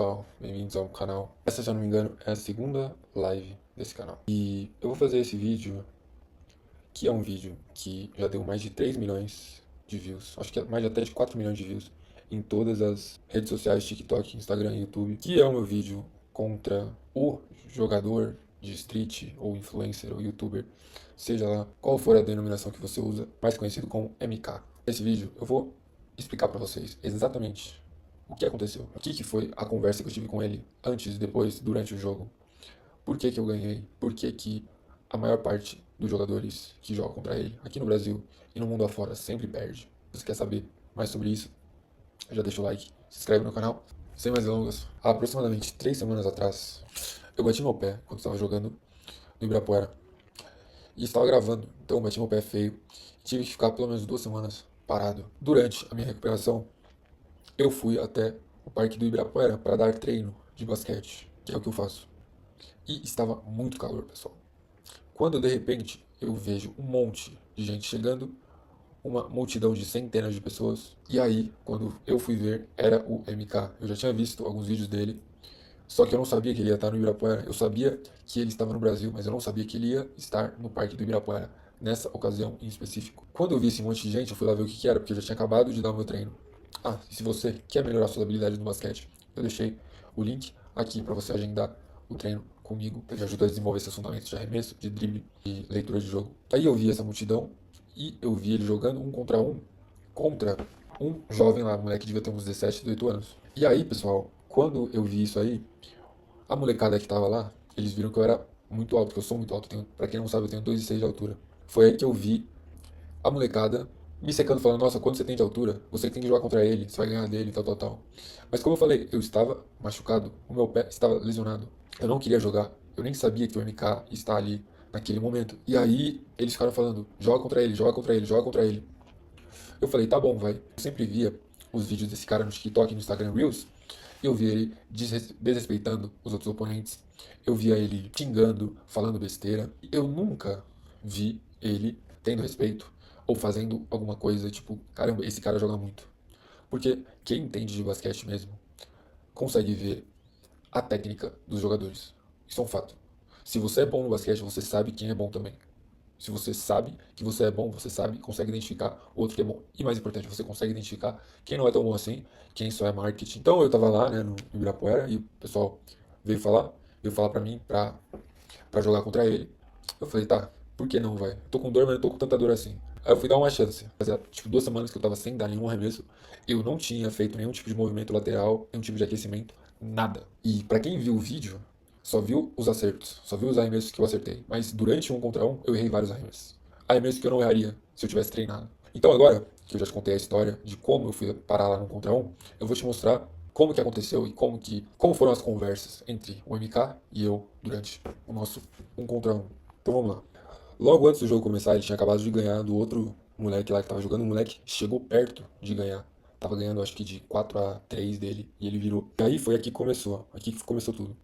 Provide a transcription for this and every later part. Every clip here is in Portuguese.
pessoal, bem-vindos ao canal. Essa, se eu não me engano, é a segunda live desse canal. E eu vou fazer esse vídeo, que é um vídeo que já deu mais de 3 milhões de views. Acho que é mais até de 4 milhões de views em todas as redes sociais, TikTok, Instagram e YouTube. Que é o meu vídeo contra o jogador de street, ou influencer, ou youtuber, seja lá qual for a denominação que você usa, mais conhecido como MK. Nesse vídeo eu vou explicar pra vocês exatamente o que aconteceu, o que foi a conversa que eu tive com ele antes, depois, durante o jogo, por que eu ganhei, por que a maior parte dos jogadores que jogam contra ele, aqui no Brasil e no mundo afora, sempre perde. Se você quer saber mais sobre isso, já deixa o like, se inscreve no canal. Sem mais delongas, há aproximadamente 3 semanas atrás, eu bati meu pé quando estava jogando no Ibirapuera e estava gravando, então eu bati meu pé feio e tive que ficar pelo menos 2 semanas parado. Durante a minha recuperação, eu fui até o parque do Ibirapuera para dar treino de basquete, que é o que eu faço. E estava muito calor, pessoal. Quando de repente eu vejo um monte de gente chegando, uma multidão de centenas de pessoas. E aí, quando eu fui ver, era o MK. Eu já tinha visto alguns vídeos dele, só que eu não sabia que ele ia estar no Ibirapuera. Eu sabia que ele estava no Brasil, mas eu não sabia que ele ia estar no parque do Ibirapuera, nessa ocasião em específico. Quando eu vi esse monte de gente, eu fui lá ver o que era, porque eu já tinha acabado de dar o meu treino. Ah, e se você quer melhorar suas habilidades no basquete, eu deixei o link aqui para você agendar o treino comigo. Ele ajuda a desenvolver seus fundamentos de arremesso, de drible e leitura de jogo. Aí eu vi essa multidão e eu vi ele jogando contra um jovem lá, um moleque que devia ter uns 17, 18 anos. E aí, pessoal, quando eu vi isso aí, a molecada que tava lá, eles viram que eu era muito alto, que eu sou muito alto. Pra quem não sabe, eu tenho 2,6 de altura. Foi aí que eu vi a molecada me secando, falando: nossa, quanto você tem de altura? Você tem que jogar contra ele, você vai ganhar dele, tal, tal, tal. Mas como eu falei, eu estava machucado, o meu pé estava lesionado. Eu não queria jogar, eu nem sabia que o MK está ali naquele momento. E aí eles ficaram falando: joga contra ele, joga contra ele, joga contra ele. Eu falei: tá bom, vai. Eu sempre via os vídeos desse cara no TikTok e no Instagram Reels. Eu via ele desrespeitando os outros oponentes. Eu via ele xingando, falando besteira. Eu nunca vi ele tendo respeito ou fazendo alguma coisa tipo: caramba, esse cara joga muito. Porque quem entende de basquete mesmo consegue ver a técnica dos jogadores. Isso é um fato. Se você é bom no basquete, você sabe quem é bom também. Se você sabe que você é bom, você sabe, consegue identificar o outro que é bom. E mais importante, você consegue identificar quem não é tão bom assim, quem só é marketing. Então eu tava lá, né, no Ibirapuera, e o pessoal veio falar pra mim pra jogar contra ele. Eu falei: tá, por que não, vai? Tô com dor, mas não tô com tanta dor assim. Aí eu fui dar uma chance. Fazia tipo 2 semanas que eu tava sem dar nenhum arremesso. Eu não tinha feito nenhum tipo de movimento lateral, nenhum tipo de aquecimento, nada. E pra quem viu o vídeo, só viu os acertos, só viu os arremessos que eu acertei. Mas durante 1 contra 1, eu errei vários arremessos. Arremessos que eu não erraria se eu tivesse treinado. Então agora, que eu já te contei a história de como eu fui parar lá no 1 contra 1, eu vou te mostrar como que aconteceu e como foram as conversas entre o MK e eu durante o nosso 1 contra 1. Então vamos lá. Logo antes do jogo começar, ele tinha acabado de ganhar do outro moleque lá que tava jogando. O moleque chegou perto de ganhar. Tava ganhando acho que de 4-3 dele e ele virou. E aí foi aqui que começou tudo.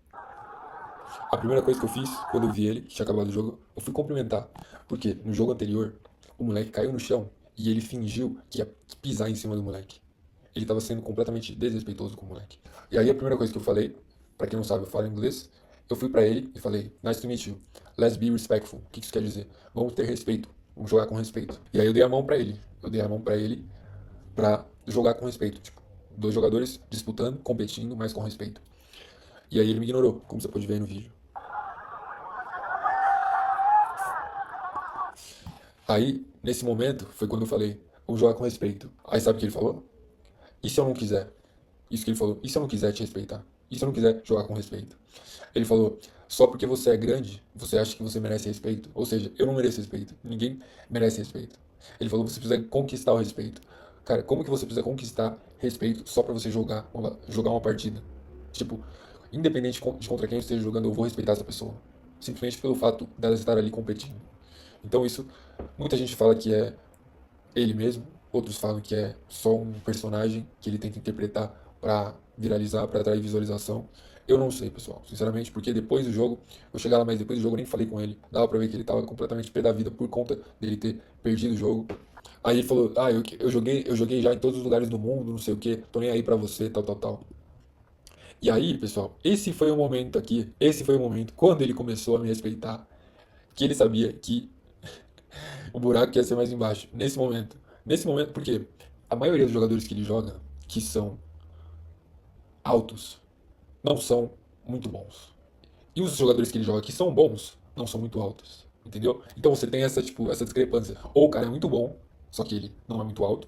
A primeira coisa que eu fiz quando eu vi ele, que tinha acabado o jogo, eu fui cumprimentar. Porque no jogo anterior, o moleque caiu no chão e ele fingiu que ia pisar em cima do moleque. Ele tava sendo completamente desrespeitoso com o moleque. E aí a primeira coisa que eu falei, pra quem não sabe, eu falo inglês, eu fui pra ele e falei: nice to meet you, let's be respectful. O que isso quer dizer? Vamos ter respeito, vamos jogar com respeito. E aí eu dei a mão pra ele, pra jogar com respeito. Tipo, dois jogadores disputando, competindo, mas com respeito. E aí ele me ignorou, como você pode ver aí no vídeo. Aí, nesse momento, foi quando eu falei: vamos jogar com respeito. Aí sabe o que ele falou? E se eu não quiser? Isso que ele falou: e se eu não quiser te respeitar? E se eu não quiser jogar com respeito? Ele falou: só porque você é grande, você acha que você merece respeito? Ou seja, eu não mereço respeito. Ninguém merece respeito. Ele falou: você precisa conquistar o respeito. Cara, como que você precisa conquistar respeito só pra você jogar uma partida? Tipo, independente de contra quem eu esteja jogando, eu vou respeitar essa pessoa. Simplesmente pelo fato dela estar ali competindo. Então isso, muita gente fala que é ele mesmo, outros falam que é só um personagem que ele tenta interpretar pra viralizar, pra atrair visualização. Eu não sei, pessoal, sinceramente, porque depois do jogo, eu cheguei lá, mas depois do jogo eu nem falei com ele. Dava pra ver que ele tava completamente pé da vida por conta dele ter perdido o jogo. Aí ele falou: eu joguei já em todos os lugares do mundo, não sei o que, tô nem aí pra você, tal, tal, tal. E aí, pessoal, esse foi o momento aqui, esse foi o momento quando ele começou a me respeitar, que ele sabia que o buraco ia ser mais embaixo. Nesse momento, porque a maioria dos jogadores que ele joga, que são altos, não são muito bons. E os jogadores que ele joga que são bons, não são muito altos. Entendeu? Então você tem essa, tipo, essa discrepância. Ou o cara é muito bom, só que ele não é muito alto.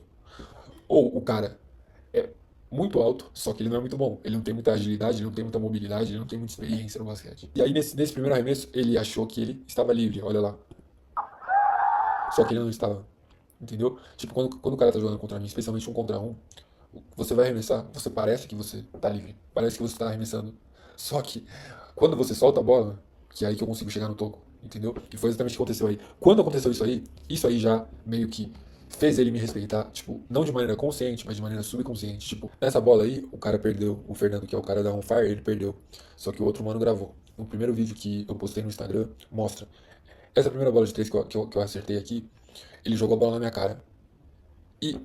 Ou o cara é muito alto, só que ele não é muito bom. Ele não tem muita agilidade, ele não tem muita mobilidade, ele não tem muita experiência no basquete. E aí, nesse primeiro arremesso, ele achou que ele estava livre, olha lá. Só que ele não estava. Entendeu? Tipo, quando o cara tá jogando contra mim, especialmente um contra um, você vai arremessar, você parece que você tá livre. Parece que você tá arremessando. Só que, quando você solta a bola, que é aí que eu consigo chegar no toco. Entendeu? E foi exatamente o que aconteceu aí. Quando aconteceu isso aí já meio que fez ele me respeitar, tipo, não de maneira consciente, mas de maneira subconsciente. Tipo, nessa bola aí, o cara perdeu, o Fernando, que é o cara da On Fire, ele perdeu. Só que o outro mano gravou. No primeiro vídeo que eu postei no Instagram, mostra. Essa primeira bola de três que eu acertei aqui, ele jogou a bola na minha cara. E,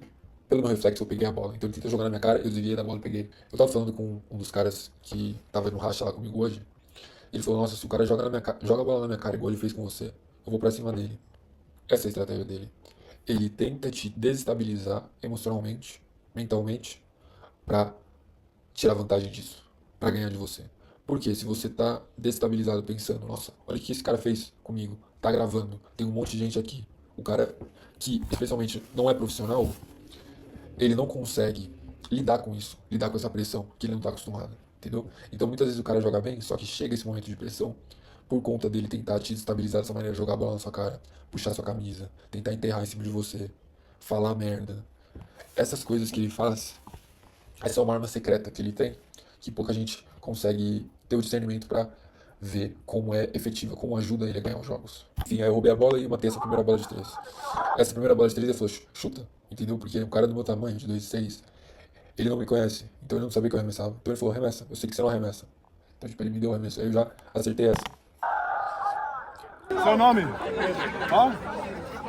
pelo meu reflexo, eu peguei a bola. Então ele tentou jogar na minha cara, eu desviei da bola e peguei. Eu tava falando com um dos caras que tava no racha lá comigo hoje. Ele falou, nossa, se o cara joga a bola na minha cara igual ele fez com você, eu vou pra cima dele. Essa é a estratégia dele. Ele tenta te desestabilizar emocionalmente, mentalmente, pra tirar vantagem disso, pra ganhar de você. Porque se você tá destabilizado pensando, nossa, olha o que esse cara fez comigo, tá gravando, tem um monte de gente aqui. O cara que, especialmente, não é profissional, ele não consegue lidar com isso, lidar com essa pressão, que ele não tá acostumado, entendeu? Então muitas vezes o cara joga bem, só que chega esse momento de pressão, por conta dele tentar te desestabilizar dessa maneira, jogar a bola na sua cara, puxar sua camisa, tentar enterrar em cima de você, falar merda. Essas coisas que ele faz, essa é uma arma secreta que ele tem, que pouca gente consegue ter o discernimento pra ver como é efetiva, como ajuda ele a ganhar os jogos. Enfim, aí eu roubei a bola e matei essa primeira bola de três. Essa primeira bola de três ele falou, chuta, entendeu? Porque um cara do meu tamanho, de 2,6, ele não me conhece, então ele não sabia que eu arremessava. Então ele falou, arremessa, eu sei que você não arremessa. Então, tipo, ele me deu o arremesso. Aí eu já acertei essa. Seu nome? Hã?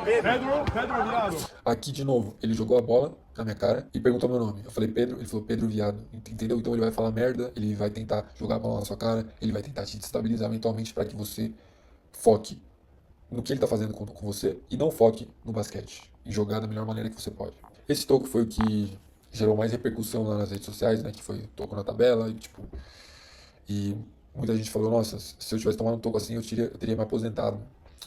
Pedro Viado. Aqui de novo, ele jogou a bola na minha cara e perguntou meu nome. Eu falei Pedro, ele falou Pedro Viado. Entendeu? Então ele vai falar merda, ele vai tentar jogar a bola na sua cara, ele vai tentar te destabilizar mentalmente para que você foque no que ele tá fazendo com você e não foque no basquete, em jogar da melhor maneira que você pode. Esse toco foi o que gerou mais repercussão lá nas redes sociais, né? Que foi toco na tabela e tipo. E muita gente falou, nossa, se eu tivesse tomado um toco assim, eu teria me aposentado.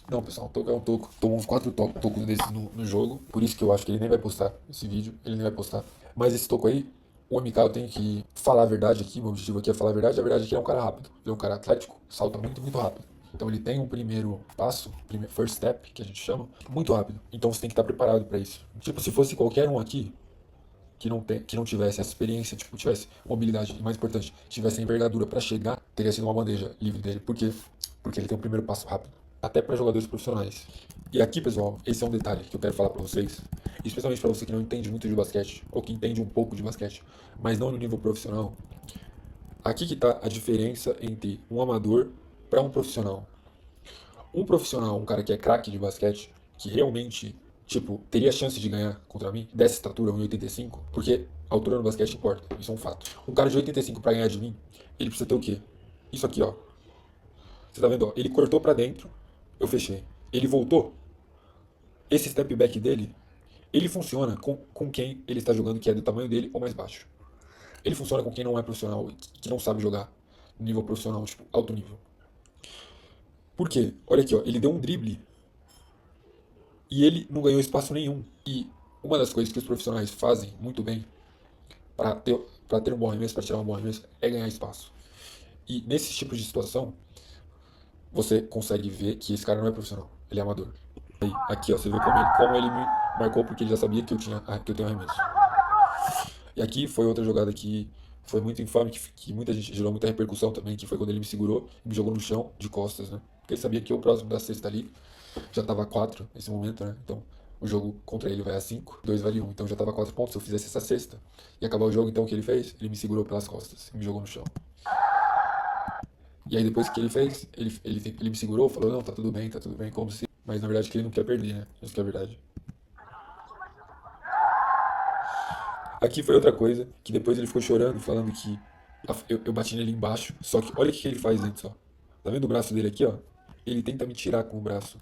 Não, pessoal, o toco é um toco. Tomou uns 4 tocos desses no jogo. Por isso que eu acho que ele nem vai postar esse vídeo. Ele nem vai postar. Mas esse toco aí, o MK eu tenho que falar a verdade aqui. Meu objetivo aqui é falar a verdade. A verdade é que ele é um cara rápido. Ele é um cara atlético, salta muito, muito rápido. Então ele tem um primeiro passo, first step, que a gente chama, muito rápido. Então você tem que estar preparado para isso. Tipo, se fosse qualquer um aqui, que não tivesse essa experiência, tipo, tivesse mobilidade, e mais importante, tivesse a envergadura para chegar, teria sido uma bandeja livre dele. Por quê? Porque ele tem um primeiro passo rápido, até para jogadores profissionais. E aqui, pessoal, esse é um detalhe que eu quero falar para vocês, especialmente para você que não entende muito de basquete, ou que entende um pouco de basquete, mas não no nível profissional. Aqui que tá a diferença entre um amador para um profissional. Um profissional, um cara que é craque de basquete, que realmente, tipo, teria chance de ganhar contra mim, dessa estatura, 1,85, porque a altura no basquete importa, isso é um fato. Um cara de 85 pra ganhar de mim, ele precisa ter o quê? Isso aqui, ó. Você tá vendo, ó? Ele cortou pra dentro, eu fechei. Ele voltou, esse step back dele, ele funciona com quem ele está jogando, que é do tamanho dele ou mais baixo. Ele funciona com quem não é profissional, que não sabe jogar no nível profissional, tipo, alto nível. Por quê? Olha aqui, ó. Ele deu um drible e ele não ganhou espaço nenhum. E uma das coisas que os profissionais fazem muito bem para ter um bom arremesso, para tirar um bom arremesso, é ganhar espaço. E nesse tipo de situação, você consegue ver que esse cara não é profissional, ele é amador. Aí, aqui, ó, você vê como ele me marcou porque ele já sabia que eu tenho arremesso. E aqui foi outra jogada que foi muito infame, que muita gente gerou muita repercussão também, que foi quando ele me segurou e me jogou no chão de costas, né? Porque ele sabia que o próximo da cesta ali já tava 4 nesse momento, né? Então o jogo contra ele vai a 5, 2 vale 1. Então já tava 4 pontos. Se eu fizesse essa cesta e acabar o jogo, então o que ele fez? Ele me segurou pelas costas e me jogou no chão. E aí depois que ele fez, ele me segurou, falou, não, tá tudo bem, como se. Mas na verdade que ele não quer perder, né? Isso que é a verdade. Aqui foi outra coisa, que depois ele ficou chorando, falando que Eu bati nele embaixo, só que olha o que ele faz antes, ó. Tá vendo o braço dele aqui, ó? Ele tenta me tirar com o braço.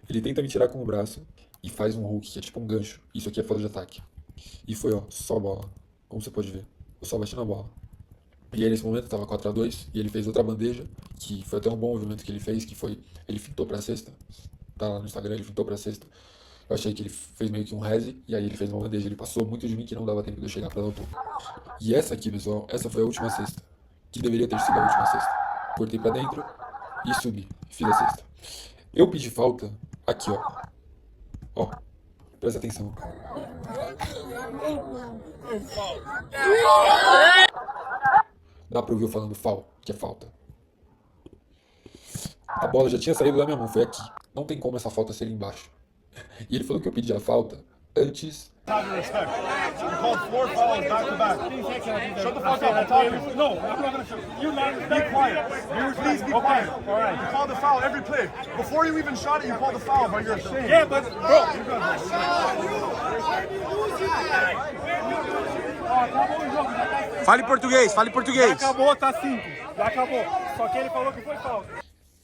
Ele tenta me tirar com o braço e faz um hook, que é tipo um gancho. Isso aqui é falta de ataque. E foi, ó, só bola. Como você pode ver. Eu só bati na bola. E aí, nesse momento, tava 4-2 e ele fez outra bandeja, que foi até um bom movimento que ele fez, que foi, ele fintou pra cesta. Tá lá no Instagram, ele fintou pra cesta. Eu achei que ele fez meio que um reze, e aí ele fez uma bandeja. Ele passou muito de mim que não dava tempo de eu chegar pra dar o toco. E essa aqui, pessoal, essa foi a última cesta. Que deveria ter sido a última cesta. Cortei pra dentro e subi. Fiz a cesta. Eu pedi falta aqui, ó. Ó, presta atenção. Dá pra ouvir eu falando fal, que é falta. A bola já tinha saído da minha mão, foi aqui. Não tem como essa falta ser embaixo. E ele falou que eu pedi a falta antes. Out of respect. You called 4 fouls back to back. Shut the fuck up, I'm talking. No, I'm not gonna shoot. You not be quiet. You please be quiet. All right. You called the foul every play. Before you even shot it, you called the foul, but you're ashamed. Yeah, but bro, you're good. Fale português, fale português. Já acabou, tá simples. Já acabou. Só que ele falou que foi falta.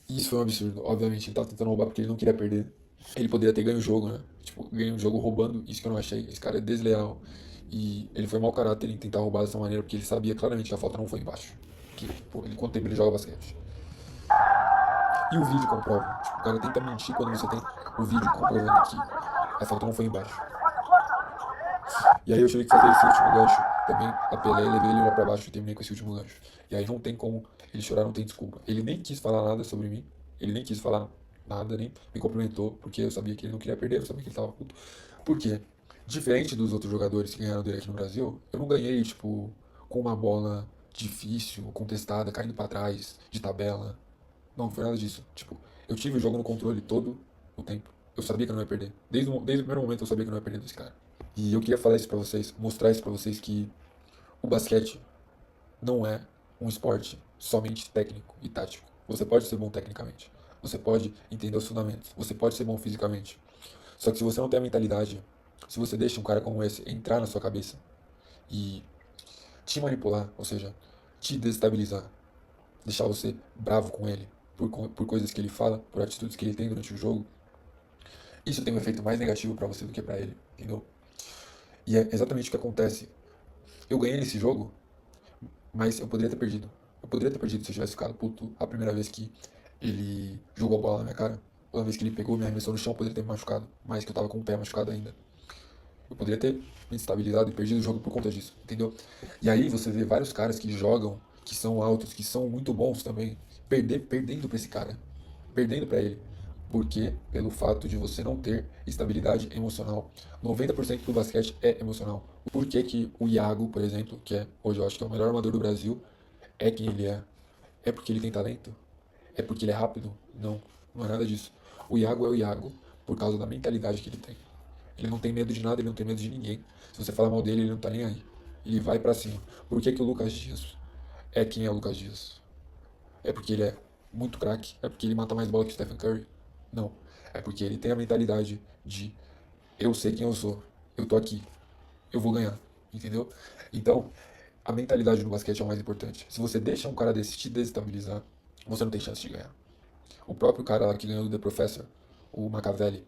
Isso foi um absurdo. Obviamente, ele tava tentando roubar porque ele não queria perder. Ele poderia ter ganho o jogo, né? Tipo, ganho o jogo roubando. Isso que eu não achei. Esse cara é desleal. E ele foi mau caráter em tentar roubar dessa maneira porque ele sabia claramente que a falta não foi embaixo. Que, pô, ele quanto tempo ele joga basquete. E o vídeo comprova. Tipo, o cara tenta mentir quando você tem o vídeo comprovando que a falta não foi embaixo. E aí eu tive que fazer esse último gancho. Também apelei, levei ele lá pra baixo e terminei com esse último gancho. E aí não tem como ele chorar, não tem desculpa. Ele nem quis falar nada sobre mim. Ele nem quis falar nada, nem me cumprimentou, porque eu sabia que ele não queria perder, eu sabia que ele tava puto. Por quê? Diferente dos outros jogadores que ganharam dele aqui no Brasil, eu não ganhei, tipo, com uma bola difícil, contestada, caindo pra trás, de tabela. Não foi nada disso. Tipo, eu tive o jogo no controle todo o tempo. Eu sabia que eu não ia perder. Desde o primeiro momento eu sabia que eu não ia perder desse cara. E eu queria falar isso pra vocês, mostrar isso pra vocês que o basquete não é um esporte somente técnico e tático. Você pode ser bom tecnicamente. Você pode entender os fundamentos. Você pode ser bom fisicamente. Só que se você não tem a mentalidade, se você deixa um cara como esse entrar na sua cabeça e te manipular, ou seja, te desestabilizar, deixar você bravo com ele por coisas que ele fala, por atitudes que ele tem durante o jogo, isso tem um efeito mais negativo pra você do que pra ele, entendeu? E é exatamente o que acontece. Eu ganhei nesse jogo, mas eu poderia ter perdido. Eu poderia ter perdido se eu tivesse ficado puto a primeira vez que ele jogou a bola na minha cara. Uma vez que ele pegou, me arremessou no chão, eu poderia ter me machucado. Mais que eu tava com o pé machucado ainda. Eu poderia ter me estabilizado e perdido o jogo por conta disso, entendeu? E aí você vê vários caras que jogam, que são altos, que são muito bons também, perdendo pra esse cara. Perdendo pra ele. Por quê? Pelo fato de você não ter estabilidade emocional. 90% do basquete é emocional. Por que que o Iago, por exemplo, que é hoje eu acho que é o melhor armador do Brasil, é quem ele é? É porque ele tem talento? É porque ele é rápido? Não, não é nada disso. O Iago é o Iago por causa da mentalidade que ele tem. Ele não tem medo de nada, ele não tem medo de ninguém. Se você falar mal dele, ele não tá nem aí. Ele vai pra cima. Por que que o Lucas Dias é quem é o Lucas Dias? É porque ele é muito craque? É porque ele mata mais bola que o Stephen Curry? Não. É porque ele tem a mentalidade de eu sei quem eu sou, eu tô aqui, eu vou ganhar, entendeu? Então, a mentalidade no basquete é o mais importante. Se você deixa um cara desse te desestabilizar, você não tem chance de ganhar. O próprio cara lá que ganhou do The Professor, o Machiavelli,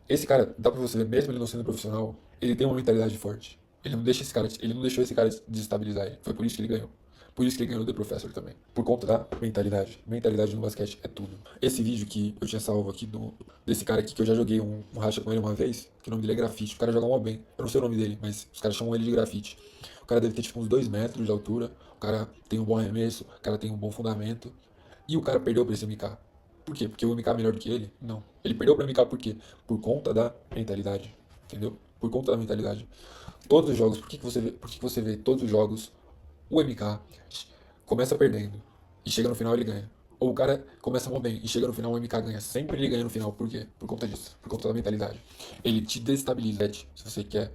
esse cara, dá pra você ver, mesmo ele não sendo profissional, ele tem uma mentalidade forte. Ele não deixou esse cara desestabilizar ele. Foi por isso que ele ganhou. Por isso que ele ganhou do The Professor também. Por conta da mentalidade. Mentalidade no basquete é tudo. Esse vídeo que eu tinha salvo aqui desse cara aqui, que eu já joguei um racha com ele uma vez, que o nome dele é Grafite. O cara joga mó bem. Eu não sei o nome dele, mas os caras chamam ele de Grafite. O cara deve ter tipo uns 2 metros de altura. O cara tem um bom arremesso. O cara tem um bom fundamento. E o cara perdeu pra esse MK. Por quê? Porque o MK é melhor do que ele? Não. Ele perdeu pra MK por quê? Por conta da mentalidade. Entendeu? Por conta da mentalidade. Todos os jogos, por que você vê todos os jogos, o MK começa perdendo e chega no final ele ganha. Ou o cara começa mal bem e chega no final o MK ganha. Sempre ele ganha no final. Por quê? Por conta disso. Por conta da mentalidade. Ele te desestabiliza. Se você quer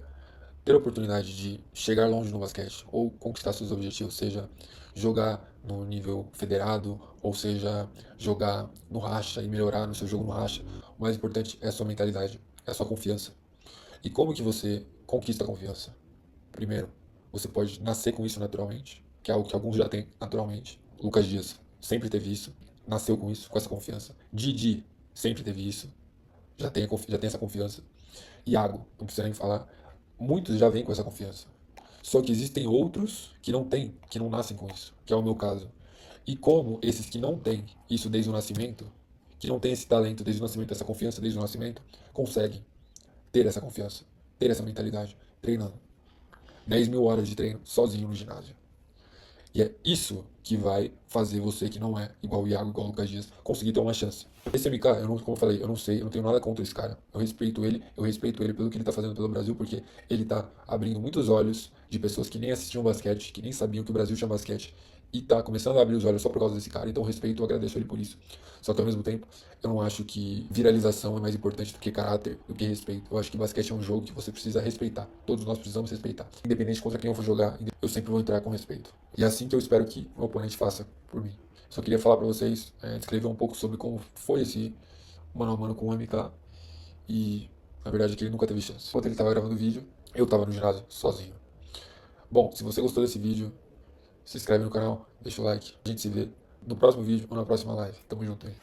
ter a oportunidade de chegar longe no basquete ou conquistar seus objetivos, seja jogar no nível federado, ou seja, jogar no racha e melhorar no seu jogo no racha, o mais importante é a sua mentalidade, é a sua confiança. E como que você conquista a confiança? Primeiro, você pode nascer com isso naturalmente, que é algo que alguns já têm naturalmente. Lucas Dias sempre teve isso, nasceu com isso, com essa confiança. Didi sempre teve isso, já tem essa confiança. Iago, não precisa nem falar, muitos já vêm com essa confiança. Só que existem outros que não têm, que não nascem com isso, que é o meu caso. E como esses que não têm isso desde o nascimento, que não têm esse talento desde o nascimento, essa confiança desde o nascimento, conseguem ter essa confiança, ter essa mentalidade, treinando. 10.000 horas de treino sozinho no ginásio. E é isso que vai fazer você, que não é igual o Iago, igual o Lucas Dias, conseguir ter uma chance. Esse MK, como eu falei, eu não sei, eu não tenho nada contra esse cara. Eu respeito ele pelo que ele tá fazendo pelo Brasil, porque ele tá abrindo muitos olhos de pessoas que nem assistiam basquete, que nem sabiam que o Brasil tinha basquete, e tá começando a abrir os olhos só por causa desse cara. Então eu respeito e agradeço ele por isso. Só que ao mesmo tempo, eu não acho que viralização é mais importante do que caráter, do que respeito. Eu acho que basquete é um jogo que você precisa respeitar. Todos nós precisamos respeitar. Independente contra quem eu for jogar, eu sempre vou entrar com respeito. E é assim que eu espero que o oponente faça por mim. Só queria falar pra vocês, descrever um pouco sobre como foi esse mano a mano com o MK. E na verdade é que ele nunca teve chance. Enquanto ele tava gravando o vídeo, eu tava no ginásio sozinho. Bom, se você gostou desse vídeo, se inscreve no canal, deixa o like. A gente se vê no próximo vídeo ou na próxima live. Tamo junto aí.